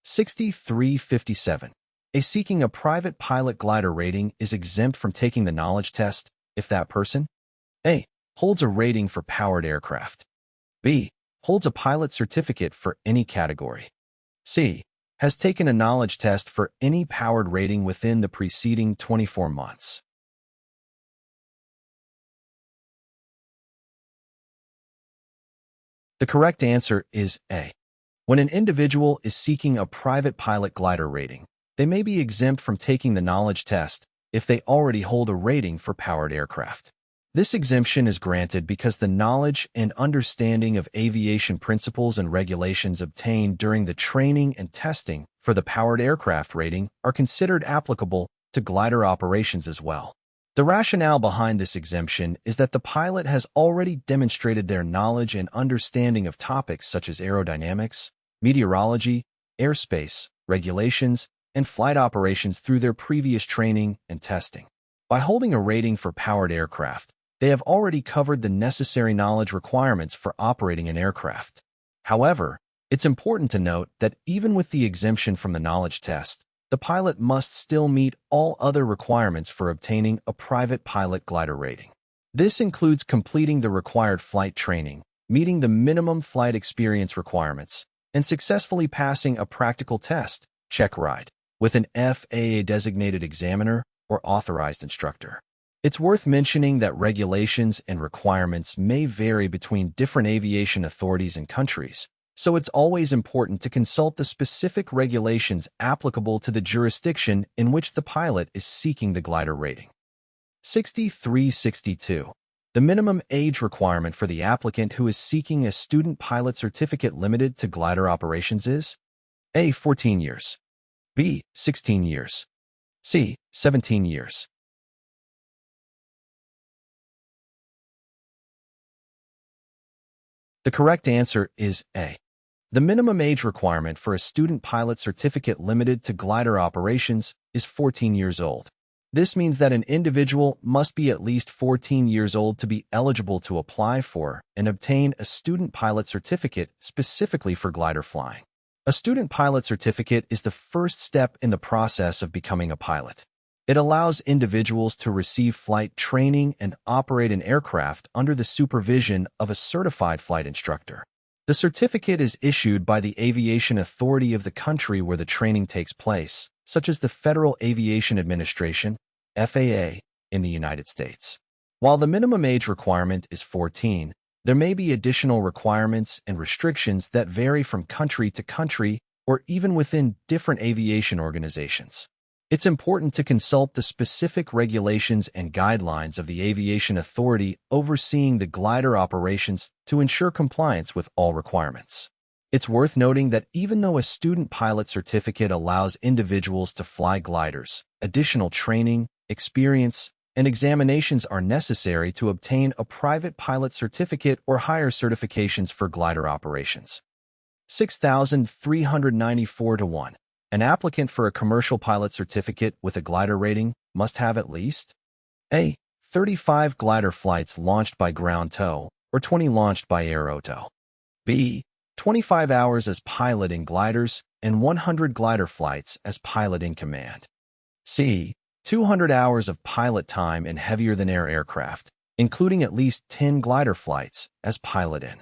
6357. Seeking a private pilot glider rating is exempt from taking the knowledge test if that person A. Holds a rating for powered aircraft. B. Holds a pilot certificate for any category. C. Has taken a knowledge test for any powered rating within the preceding 24 months. The correct answer is A. When an individual is seeking a private pilot glider rating, they may be exempt from taking the knowledge test if they already hold a rating for powered aircraft. This exemption is granted because the knowledge and understanding of aviation principles and regulations obtained during the training and testing for the powered aircraft rating are considered applicable to glider operations as well. The rationale behind this exemption is that the pilot has already demonstrated their knowledge and understanding of topics such as aerodynamics, meteorology, airspace, regulations, and flight operations through their previous training and testing. By holding a rating for powered aircraft, they have already covered the necessary knowledge requirements for operating an aircraft. However, it's important to note that even with the exemption from the knowledge test, the pilot must still meet all other requirements for obtaining a private pilot glider rating. This includes completing the required flight training, meeting the minimum flight experience requirements, and successfully passing a practical test, checkride, with an FAA-designated examiner or authorized instructor. It's worth mentioning that regulations and requirements may vary between different aviation authorities and countries, so it's always important to consult the specific regulations applicable to the jurisdiction in which the pilot is seeking the glider rating. 6362. The minimum age requirement for the applicant who is seeking a student pilot certificate limited to glider operations is A. 14 years. B. 16 years. C. 17 years. The correct answer is A. The minimum age requirement for a student pilot certificate limited to glider operations is 14 years old. This means that an individual must be at least 14 years old to be eligible to apply for and obtain a student pilot certificate specifically for glider flying. A student pilot certificate is the first step in the process of becoming a pilot. It allows individuals to receive flight training and operate an aircraft under the supervision of a certified flight instructor. The certificate is issued by the aviation authority of the country where the training takes place, such as the Federal Aviation Administration, FAA, in the United States. While the minimum age requirement is 14, there may be additional requirements and restrictions that vary from country to country or even within different aviation organizations. It's important to consult the specific regulations and guidelines of the aviation authority overseeing the glider operations to ensure compliance with all requirements. It's worth noting that even though a student pilot certificate allows individuals to fly gliders, additional training, experience, and examinations are necessary to obtain a private pilot certificate or higher certifications for glider operations. 6394-1. An applicant for a commercial pilot certificate with a glider rating must have at least A. 35 glider flights launched by ground tow or 20 launched by Aeronautical. B. 25 hours as pilot in gliders and 100 glider flights as pilot in command. C. 200 hours of pilot time in heavier-than-air aircraft, including at least 10 glider flights as pilot in.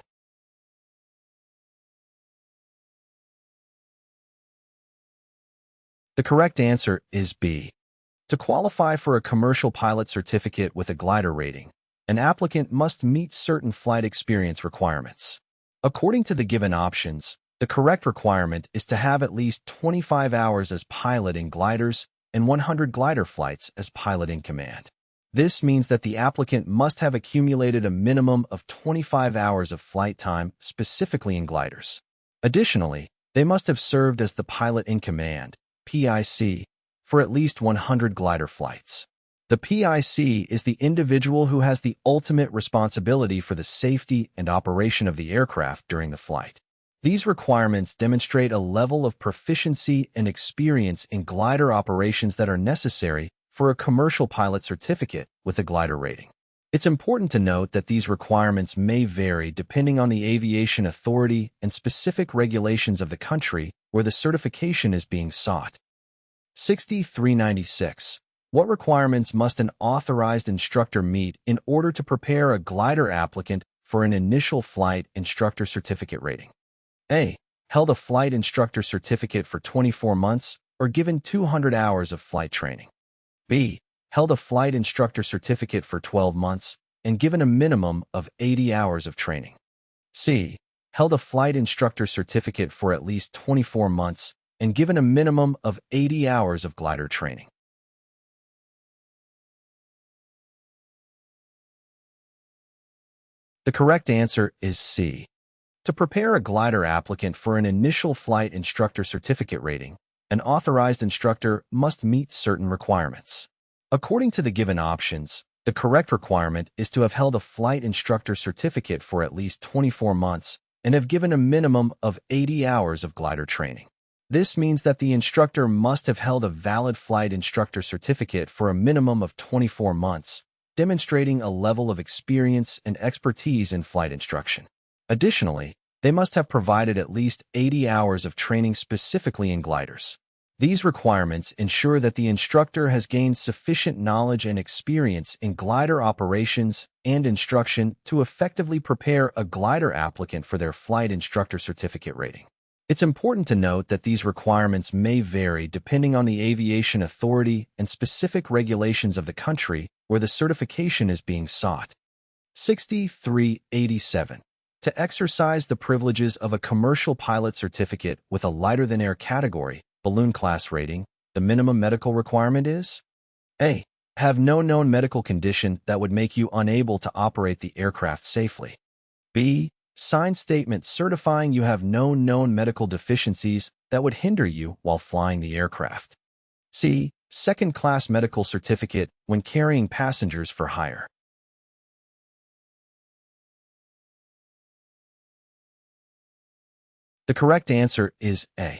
The correct answer is B. To qualify for a commercial pilot certificate with a glider rating, an applicant must meet certain flight experience requirements. According to the given options, the correct requirement is to have at least 25 hours as pilot in gliders and 100 glider flights as pilot in command. This means that the applicant must have accumulated a minimum of 25 hours of flight time specifically in gliders. Additionally, they must have served as the pilot in command, PIC, for at least 100 glider flights. The PIC is the individual who has the ultimate responsibility for the safety and operation of the aircraft during the flight. These requirements demonstrate a level of proficiency and experience in glider operations that are necessary for a commercial pilot certificate with a glider rating. It's important to note that these requirements may vary depending on the aviation authority and specific regulations of the country where the certification is being sought. 6396. What requirements must an authorized instructor meet in order to prepare a glider applicant for an initial flight instructor certificate rating? A. Held a flight instructor certificate for 24 months or given 200 hours of flight training. B. Held a flight instructor certificate for 12 months and given a minimum of 80 hours of training. C. Held a flight instructor certificate for at least 24 months and given a minimum of 80 hours of glider training. The correct answer is C. To prepare a glider applicant for an initial flight instructor certificate rating, an authorized instructor must meet certain requirements. According to the given options, the correct requirement is to have held a flight instructor certificate for at least 24 months and have given a minimum of 80 hours of glider training. This means that the instructor must have held a valid flight instructor certificate for a minimum of 24 months, demonstrating a level of experience and expertise in flight instruction. Additionally, they must have provided at least 80 hours of training specifically in gliders. These requirements ensure that the instructor has gained sufficient knowledge and experience in glider operations and instruction to effectively prepare a glider applicant for their flight instructor certificate rating. It's important to note that these requirements may vary depending on the aviation authority and specific regulations of the country where the certification is being sought. 6387. To exercise the privileges of a commercial pilot certificate with a lighter-than-air category, balloon class rating, the minimum medical requirement is A. Have no known medical condition that would make you unable to operate the aircraft safely. B. Sign statement certifying you have no known medical deficiencies that would hinder you while flying the aircraft. C. Second-class medical certificate when carrying passengers for hire. The correct answer is A.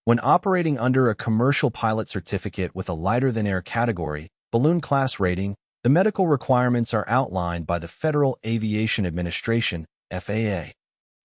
When operating under a commercial pilot certificate with a lighter-than-air category, balloon class rating, the medical requirements are outlined by the Federal Aviation Administration, FAA.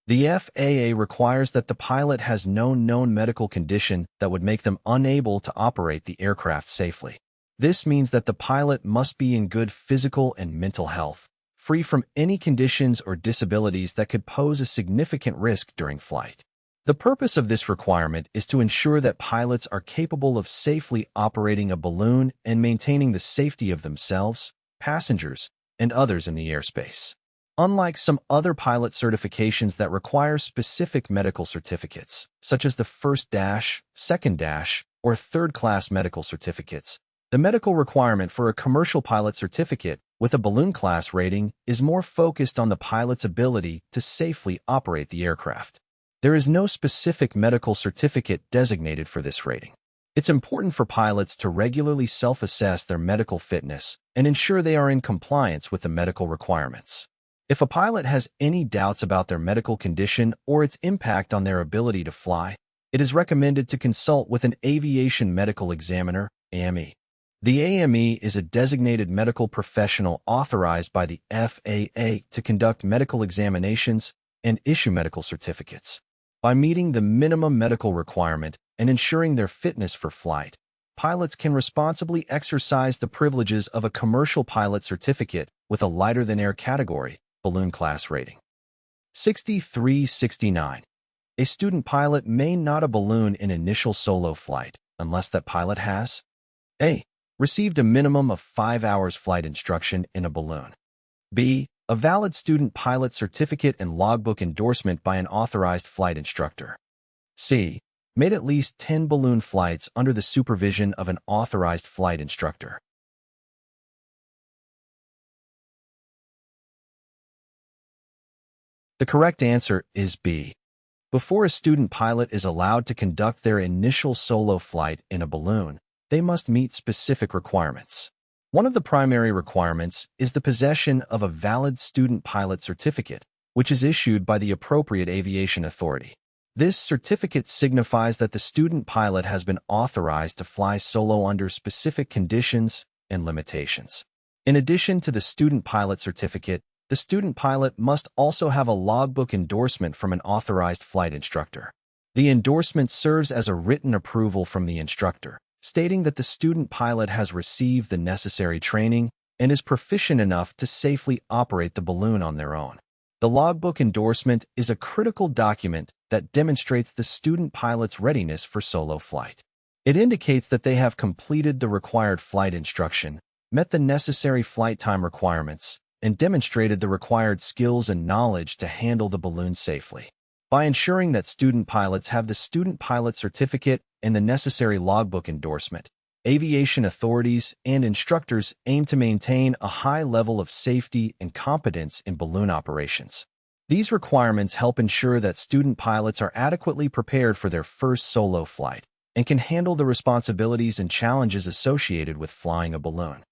The FAA requires that the pilot has no known medical condition that would make them unable to operate the aircraft safely. This means that the pilot must be in good physical and mental health, free from any conditions or disabilities that could pose a significant risk during flight. The purpose of this requirement is to ensure that pilots are capable of safely operating a balloon and maintaining the safety of themselves, passengers, and others in the airspace. Unlike some other pilot certifications that require specific medical certificates, such as the first dash, second dash, or third-class medical certificates, the medical requirement for a commercial pilot certificate with a balloon class rating is more focused on the pilot's ability to safely operate the aircraft. There is no specific medical certificate designated for this rating. It's important for pilots to regularly self-assess their medical fitness and ensure they are in compliance with the medical requirements. If a pilot has any doubts about their medical condition or its impact on their ability to fly, it is recommended to consult with an aviation medical examiner, AME. The AME is a designated medical professional authorized by the FAA to conduct medical examinations and issue medical certificates. By meeting the minimum medical requirement and ensuring their fitness for flight, pilots can responsibly exercise the privileges of a commercial pilot certificate with a lighter-than-air category, balloon class rating. 6369. A student pilot may not a balloon in initial solo flight unless that pilot has A. Received a minimum of 5 hours flight instruction in a balloon. B. A valid student pilot certificate and logbook endorsement by an authorized flight instructor. C. Made at least 10 balloon flights under the supervision of an authorized flight instructor. The correct answer is B. Before a student pilot is allowed to conduct their initial solo flight in a balloon, they must meet specific requirements. One of the primary requirements is the possession of a valid student pilot certificate, which is issued by the appropriate aviation authority. This certificate signifies that the student pilot has been authorized to fly solo under specific conditions and limitations. In addition to the student pilot certificate, the student pilot must also have a logbook endorsement from an authorized flight instructor. The endorsement serves as a written approval from the instructor, stating that the student pilot has received the necessary training and is proficient enough to safely operate the balloon on their own. The logbook endorsement is a critical document that demonstrates the student pilot's readiness for solo flight. It indicates that they have completed the required flight instruction, met the necessary flight time requirements, and demonstrated the required skills and knowledge to handle the balloon safely. By ensuring that student pilots have the Student Pilot Certificate and the necessary logbook endorsement, aviation authorities and instructors aim to maintain a high level of safety and competence in balloon operations. These requirements help ensure that student pilots are adequately prepared for their first solo flight and can handle the responsibilities and challenges associated with flying a balloon.